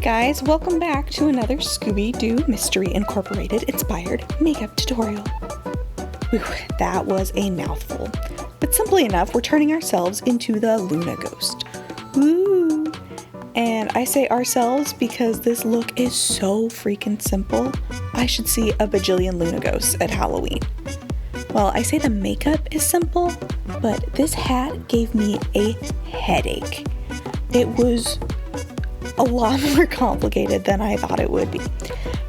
guys, welcome back to another Scooby-Doo Mystery Incorporated inspired makeup tutorial. Whew, that was a mouthful. But simply enough, we're turning ourselves into the Luna Ghost. Woo! And I say ourselves because this look is so freaking simple. I should see a bajillion Luna Ghosts at Halloween. Well, I say the makeup is simple, but this hat gave me a headache. It was a lot more complicated than I thought it would be.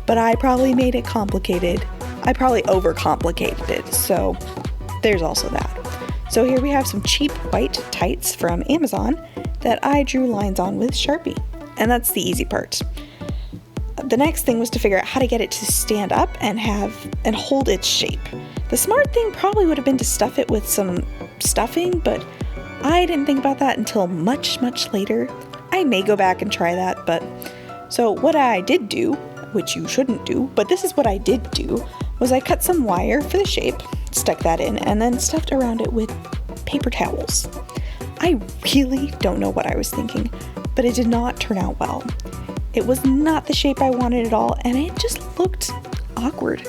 But I probably made it complicated. I probably overcomplicated it, so there's also that. So here we have some cheap white tights from Amazon that I drew lines on with Sharpie. And that's the easy part. The next thing was to figure out how to get it to stand up and hold its shape. The smart thing probably would have been to stuff it with some stuffing, but I didn't think about that until much, much later. I may go back and try that, but so what I did do, which you shouldn't do, but this is what I did do, was I cut some wire for the shape, stuck that in, and then stuffed around it with paper towels. I really don't know what I was thinking, but it did not turn out well. It was not the shape I wanted at all, and it just looked awkward.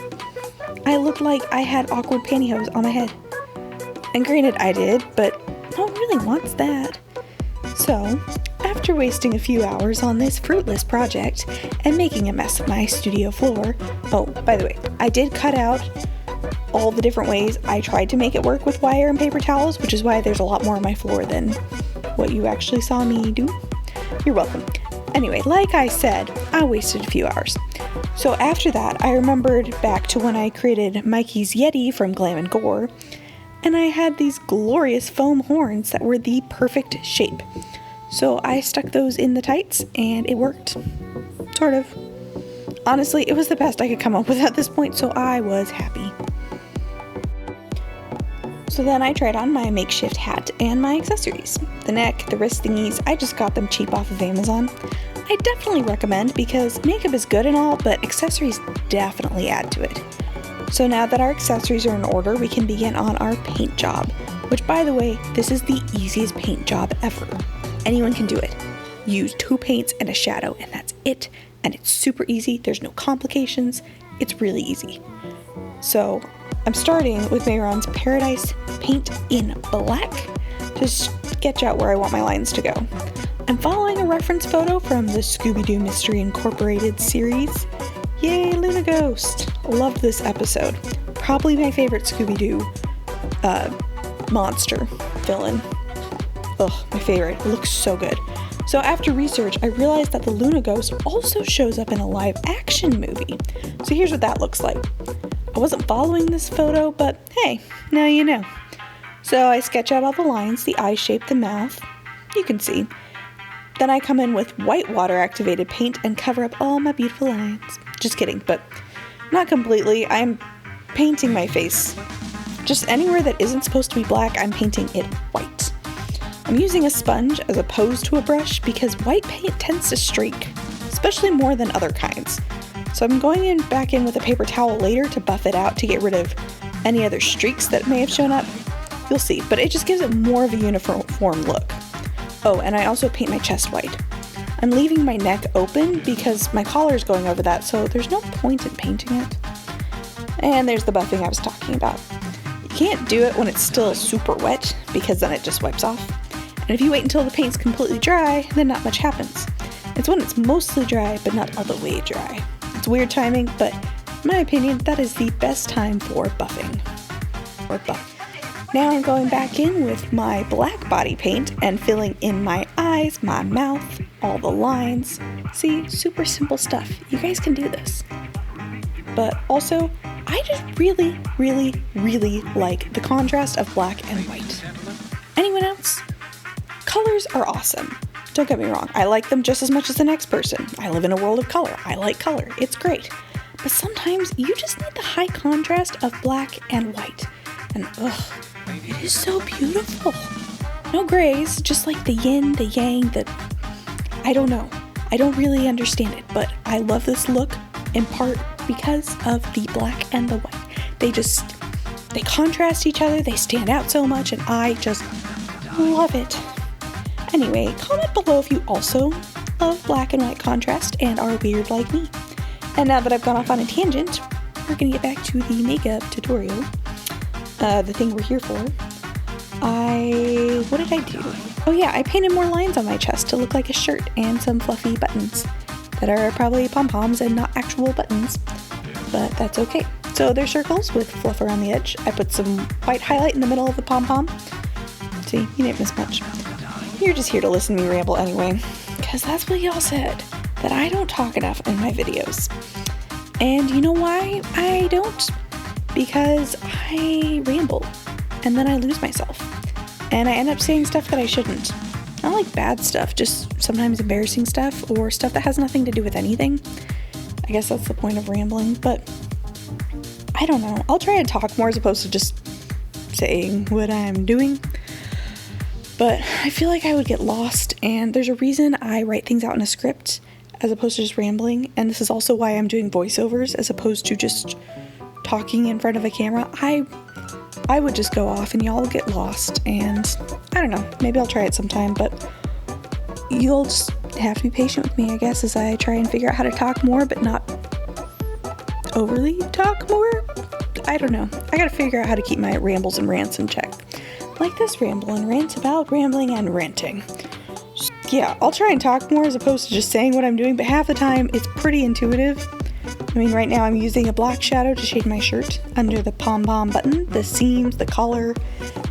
I looked like I had awkward pantyhose on my head. And granted, I did, but no one really wants that. So, after wasting a few hours on this fruitless project and making a mess of my studio floor, oh, by the way, I did cut out all the different ways I tried to make it work with wire and paper towels, which is why there's a lot more on my floor than what you actually saw me do. You're welcome. Anyway, like I said, I wasted a few hours. So after that, I remembered back to when I created Mikey's Yeti from Glam and Gore, and I had these glorious foam horns that were the perfect shape. So I stuck those in the tights, and it worked. Sort of. Honestly, it was the best I could come up with at this point, so I was happy. So then I tried on my makeshift hat and my accessories. The neck, the wrist thingies, I just got them cheap off of Amazon. I definitely recommend because makeup is good and all, but accessories definitely add to it. So now that our accessories are in order, we can begin on our paint job, which by the way, this is the easiest paint job ever. Anyone can do it. Use 2 paints and a shadow, and that's it. And it's super easy. There's no complications. It's really easy. So I'm starting with Mehron's Paradise paint in black to sketch out where I want my lines to go. I'm following a reference photo from the Scooby-Doo Mystery Incorporated series. Yay, Luna Ghost! Loved this episode. Probably my favorite Scooby-Doo monster villain. Ugh, my favorite. It looks so good. So after research, I realized that the Luna Ghost also shows up in a live action movie. So here's what that looks like. I wasn't following this photo, but hey, now you know. So I sketch out all the lines, the eye shape, the mouth. You can see. Then I come in with white water activated paint and cover up all my beautiful lines. Just kidding, but not completely. I'm painting my face. Just anywhere that isn't supposed to be black, I'm painting it white. I'm using a sponge as opposed to a brush because white paint tends to streak, especially more than other kinds. So I'm going back in with a paper towel later to buff it out to get rid of any other streaks that may have shown up. You'll see, but it just gives it more of a uniform look. Oh, and I also paint my chest white. I'm leaving my neck open because my collar is going over that, so there's no point in painting it. And there's the buffing I was talking about. You can't do it when it's still super wet because then it just wipes off. And if you wait until the paint's completely dry, then not much happens. It's when it's mostly dry, but not all the way dry. It's weird timing, but in my opinion, that is the best time for buffing. Or buff. Now I'm going back in with my black body paint and filling in my eyes, my mouth, all the lines. See, super simple stuff. You guys can do this. But also, I just really, really, really like the contrast of black and white. Anyone else? Colors are awesome. Don't get me wrong, I like them just as much as the next person. I live in a world of color. I like color. It's great. But sometimes you just need the high contrast of black and white. And ugh, it is so beautiful. No grays, just like the yin, the yang, I don't know. I don't really understand it, but I love this look in part because of the black and the white. They contrast each other, they stand out so much, and I just love it. Anyway, comment below if you also love black and white contrast and are weird like me. And now that I've gone off on a tangent, we're gonna get back to the makeup tutorial, the thing we're here for. What did I do? Oh yeah, I painted more lines on my chest to look like a shirt and some fluffy buttons that are probably pom-poms and not actual buttons, but that's okay. So they're circles with fluff around the edge. I put some white highlight in the middle of the pom-pom. See, you didn't miss much. You're just here to listen to me ramble anyway, because that's what y'all said, that I don't talk enough in my videos. And you know why I don't? Because I ramble, and then I lose myself. And I end up saying stuff that I shouldn't. Not like bad stuff, just sometimes embarrassing stuff, or stuff that has nothing to do with anything. I guess that's the point of rambling, but I don't know. I'll try to talk more as opposed to just saying what I'm doing. But I feel like I would get lost, and there's a reason I write things out in a script as opposed to just rambling, and this is also why I'm doing voiceovers as opposed to just talking in front of a camera. I would just go off and y'all get lost, and I don't know, maybe I'll try it sometime, but you'll just have to be patient with me, I guess, as I try and figure out how to talk more, but not overly talk more? I don't know. I gotta figure out how to keep my rambles and rants in check. Like this ramble and rant about rambling and ranting. Yeah, I'll try and talk more as opposed to just saying what I'm doing, but half the time it's pretty intuitive. I mean, right now I'm using a black shadow to shade my shirt under the pom-pom button, the seams, the collar,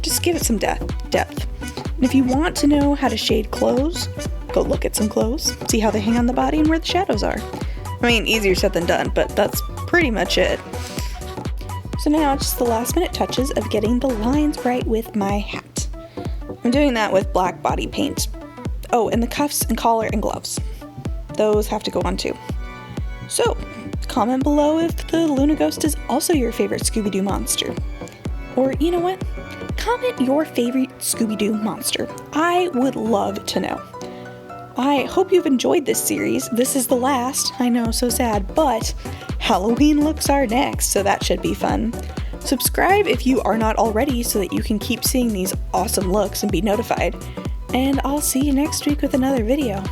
just give it some depth. And if you want to know how to shade clothes, go look at some clothes, see how they hang on the body and where the shadows are. I mean, easier said than done, but that's pretty much it. So now it's just the last minute touches of getting the lines right with my hat. I'm doing that with black body paint. Oh, and the cuffs and collar and gloves. Those have to go on too. So, comment below if the Luna Ghost is also your favorite Scooby-Doo monster. Or, you know what? Comment your favorite Scooby-Doo monster. I would love to know. I hope you've enjoyed this series. This is the last. I know, so sad, but Halloween looks are next, so that should be fun. Subscribe if you are not already so that you can keep seeing these awesome looks and be notified. And I'll see you next week with another video.